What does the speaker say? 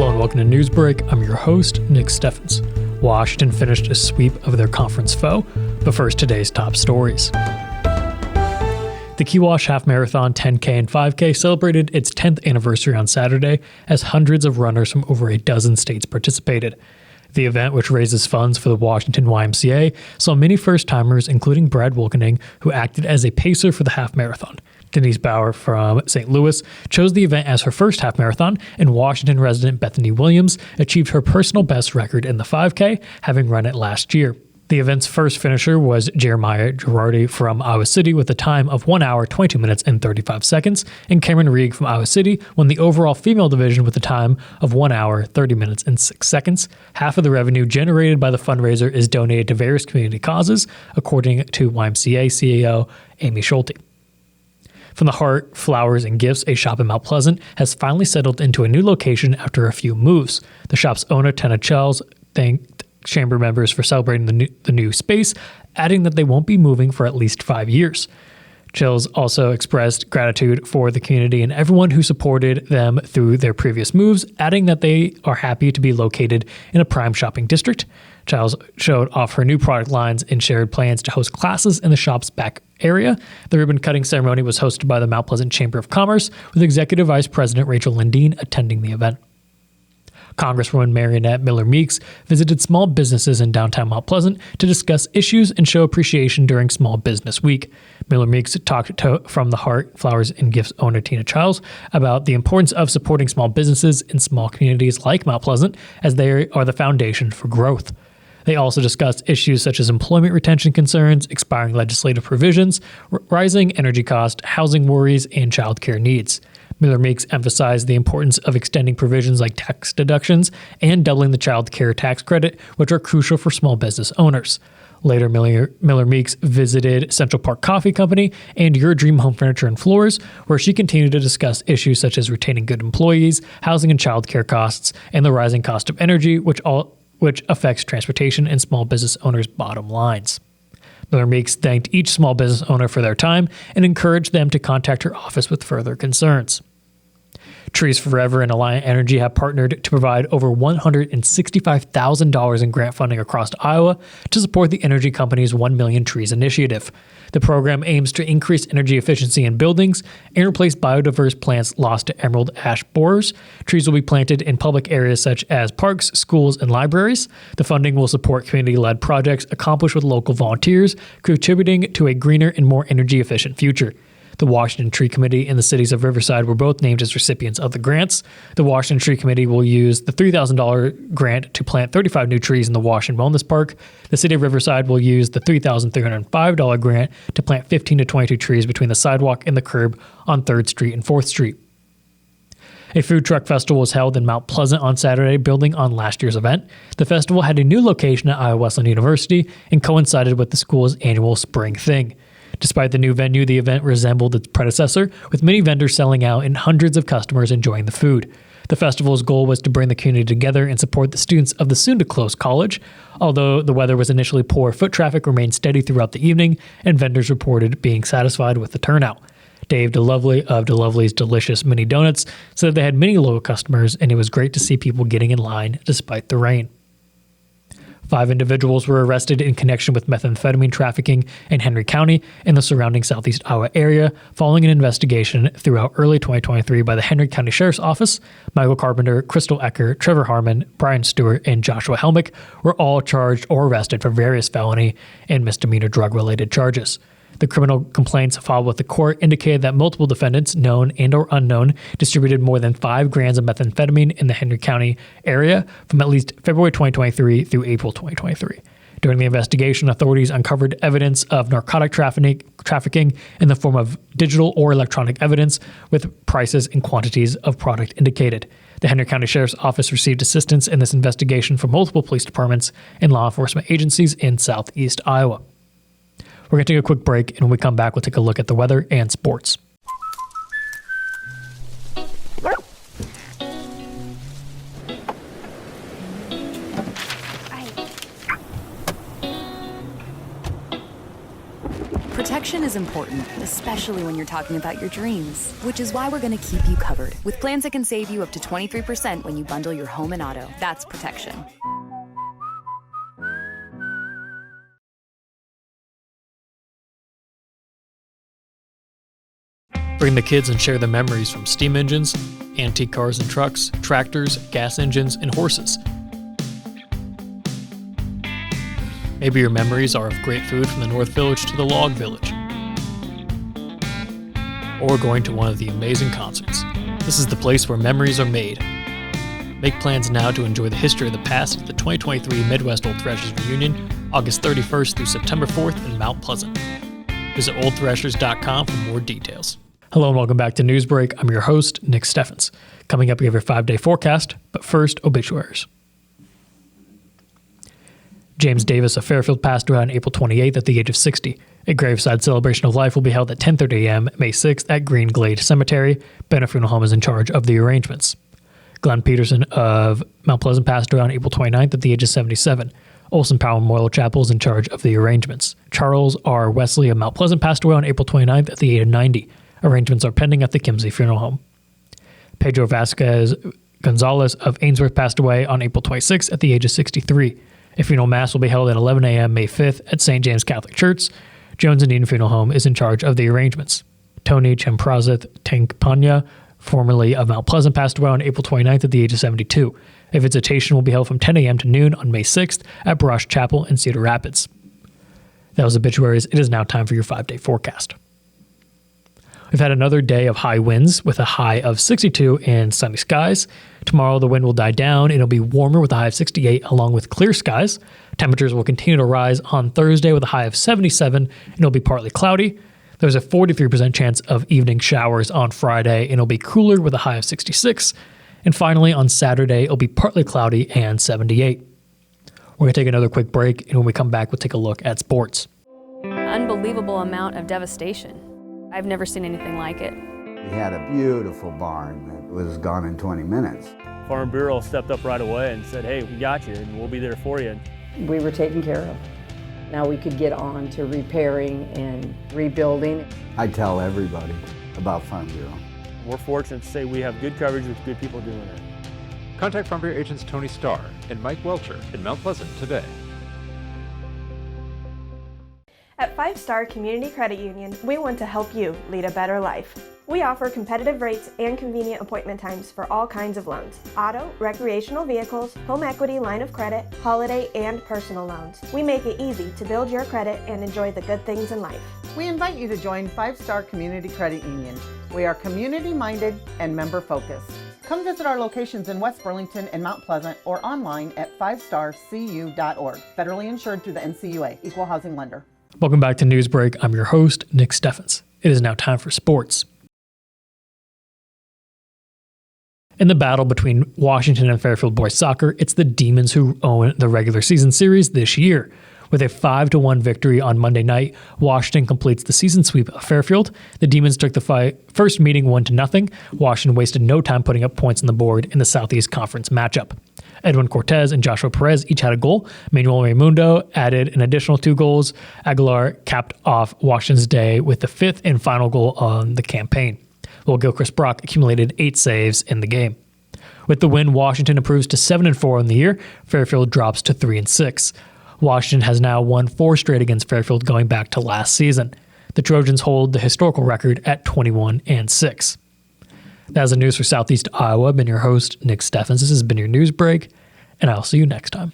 Hello and welcome to Newsbreak. I'm your host, Nick Steffens. Washington finished a sweep of their conference foe, but first today's top stories. The Kewash Half Marathon 10K and 5K celebrated its 10th anniversary on Saturday as hundreds of runners from over a dozen states participated. The event, which raises funds for the Washington YMCA, saw many first-timers, including Brad Wilkening, who acted as a pacer for the half marathon. Denise Bauer from St. Louis chose the event as her first half marathon, and Washington resident Bethany Williams achieved her personal best record in the 5K, having run it last year. The event's first finisher was Jeremiah Girardi from Iowa City with a time of 1 hour, 22 minutes, and 35 seconds, and Cameron Reig from Iowa City won the overall female division with a time of 1 hour, 30 minutes, and 6 seconds. Half of the revenue generated by the fundraiser is donated to various community causes, according to YMCA CEO Amy Schulte. From the Heart, Flowers, and Gifts, a shop in Mount Pleasant has finally settled into a new location after a few moves. The shop's owner, Tenna Chels, thanked chamber members for celebrating the new space, adding that they won't be moving for at least 5 years. Chels also expressed gratitude for the community and everyone who supported them through their previous moves, adding that they are happy to be located in a prime shopping district. Chels showed off her new product lines and shared plans to host classes in the shop's back area. The ribbon-cutting ceremony was hosted by the Mount Pleasant Chamber of Commerce, with Executive Vice President Rachel Lindeen attending the event. Congresswoman Marionette Miller Meeks visited small businesses in downtown Mount Pleasant to discuss issues and show appreciation during Small Business Week. Miller Meeks talked to From the Heart, Flowers, and Gifts owner Tina Childs about the importance of supporting small businesses in small communities like Mount Pleasant, as they are the foundation for growth. They also discussed issues such as employment retention concerns, expiring legislative provisions, rising energy costs, housing worries, and childcare needs. Miller Meeks emphasized the importance of extending provisions like tax deductions and doubling the child care tax credit, which are crucial for small business owners. Later, Miller Meeks visited Central Park Coffee Company and Your Dream Home Furniture and Floors, where she continued to discuss issues such as retaining good employees, housing and child care costs, and the rising cost of energy, which affects transportation and small business owners' bottom lines. Miller Meeks thanked each small business owner for their time and encouraged them to contact her office with further concerns. Trees Forever and Alliant Energy have partnered to provide over $165,000 in grant funding across Iowa to support the energy company's 1 Million Trees initiative. The program aims to increase energy efficiency in buildings and replace biodiverse plants lost to emerald ash borers. Trees will be planted in public areas such as parks, schools, and libraries. The funding will support community-led projects accomplished with local volunteers, contributing to a greener and more energy-efficient future. The Washington Tree Committee and the cities of Riverside were both named as recipients of the grants. The Washington Tree Committee will use the $3,000 grant to plant 35 new trees in the Washington Wellness Park. The city of Riverside will use the $3,305 grant to plant 15 to 22 trees between the sidewalk and the curb on 3rd Street and 4th Street. A food truck festival was held in Mount Pleasant on Saturday, building on last year's event. The festival had a new location at Iowa Wesleyan University and coincided with the school's annual spring thing. Despite the new venue, the event resembled its predecessor, with many vendors selling out and hundreds of customers enjoying the food. The festival's goal was to bring the community together and support the students of the soon-to-close college. Although the weather was initially poor, foot traffic remained steady throughout the evening, and vendors reported being satisfied with the turnout. Dave DeLovely of DeLovely's Delicious Mini Donuts said they had many loyal customers, and it was great to see people getting in line despite the rain. 5 individuals were arrested in connection with methamphetamine trafficking in Henry County and the surrounding southeast Iowa area following an investigation throughout early 2023 by the Henry County Sheriff's Office. Michael Carpenter, Crystal Ecker, Trevor Harmon, Brian Stewart, and Joshua Helmick were all charged or arrested for various felony and misdemeanor drug-related charges. The criminal complaints filed with the court indicated that multiple defendants, known and or unknown, distributed more than 5 grams of methamphetamine in the Henry County area from at least February 2023 through April 2023. During the investigation, authorities uncovered evidence of narcotic trafficking in the form of digital or electronic evidence with prices and quantities of product indicated. The Henry County Sheriff's Office received assistance in this investigation from multiple police departments and law enforcement agencies in southeast Iowa. We're going to take a quick break, and when we come back, we'll take a look at the weather and sports. Protection is important, especially when you're talking about your dreams, which is why we're going to keep you covered with plans that can save you up to 23% when you bundle your home and auto. That's protection. Bring the kids and share the memories from steam engines, antique cars and trucks, tractors, gas engines, and horses. Maybe your memories are of great food from the North Village to the Log Village, or going to one of the amazing concerts. This is the place where memories are made. Make plans now to enjoy the history of the past at the 2023 Midwest Old Thrashers Reunion, August 31st through September 4th in Mount Pleasant. Visit oldthrashers.com for more details. Hello and welcome back to Newsbreak. I'm your host, Nick Steffens. Coming up, we have your 5-day forecast, but first, obituaries. James Davis of Fairfield passed away on April 28th at the age of 60. A graveside celebration of life will be held at 10:30 a.m. May 6th at Green Glade Cemetery. Bennett Funeral Home is in charge of the arrangements. Glenn Peterson of Mount Pleasant passed away on April 29th at the age of 77. Olson Powell Memorial Chapel is in charge of the arrangements. Charles R. Wesley of Mount Pleasant passed away on April 29th at the age of 90. Arrangements are pending at the Kimsey Funeral Home. Pedro Vasquez Gonzalez of Ainsworth passed away on April 26th at the age of 63. A funeral mass will be held at 11 a.m. May 5th at St. James Catholic Church. Jones and Eden Funeral Home is in charge of the arrangements. Tony Chemprazith Tankpanya, formerly of Mount Pleasant, passed away on April 29th at the age of 72. A visitation will be held from 10 a.m. to noon on May 6th at Brosh Chapel in Cedar Rapids. That was obituaries. It is now time for your 5-day forecast. We've had another day of high winds with a high of 62 and sunny skies. Tomorrow the wind will die down and it'll be warmer with a high of 68 along with clear skies. Temperatures will continue to rise on Thursday with a high of 77 and it'll be partly cloudy. There's a 43% chance of evening showers on Friday and it'll be cooler with a high of 66. And finally on Saturday it'll be partly cloudy and 78. We're going to take another quick break and when we come back we'll take a look at sports. Unbelievable amount of devastation. I've never seen anything like it. We had a beautiful barn that was gone in 20 minutes. Farm Bureau stepped up right away and said, hey, we got you and we'll be there for you. We were taken care of. Now we could get on to repairing and rebuilding. I tell everybody about Farm Bureau. We're fortunate to say we have good coverage with good people doing it. Contact Farm Bureau agents Tony Starr and Mike Welcher in Mount Pleasant today. At 5 Star Community Credit Union, we want to help you lead a better life. We offer competitive rates and convenient appointment times for all kinds of loans: auto, recreational vehicles, home equity, line of credit, holiday, and personal loans. We make it easy to build your credit and enjoy the good things in life. We invite you to join 5 Star Community Credit Union. We are community-minded and member-focused. Come visit our locations in West Burlington and Mount Pleasant or online at 5starcu.org. Federally insured through the NCUA, Equal Housing Lender. Welcome back to Newsbreak. I'm your host, Nick Steffens. It is now time for sports. In the battle between Washington and Fairfield boys soccer, it's the Demons who own the regular season series this year. With a 5-1 victory on Monday night, Washington completes the season sweep of Fairfield. The Demons took the first meeting 1-0. Washington wasted no time putting up points on the board in the Southeast Conference matchup. Edwin Cortez and Joshua Perez each had a goal. Manuel Raimundo added an additional 2 goals. Aguilar capped off Washington's day with the 5th and final goal on the campaign, while Gilchrist Brock accumulated 8 saves in the game. With the win, Washington improves to 7-4 in the year. Fairfield drops to 3-6. Washington has now won 4 straight against Fairfield going back to last season. The Trojans hold the historical record at 21-6. That is the news for Southeast Iowa. I've been your host, Nick Steffens. This has been your news break, and I'll see you next time.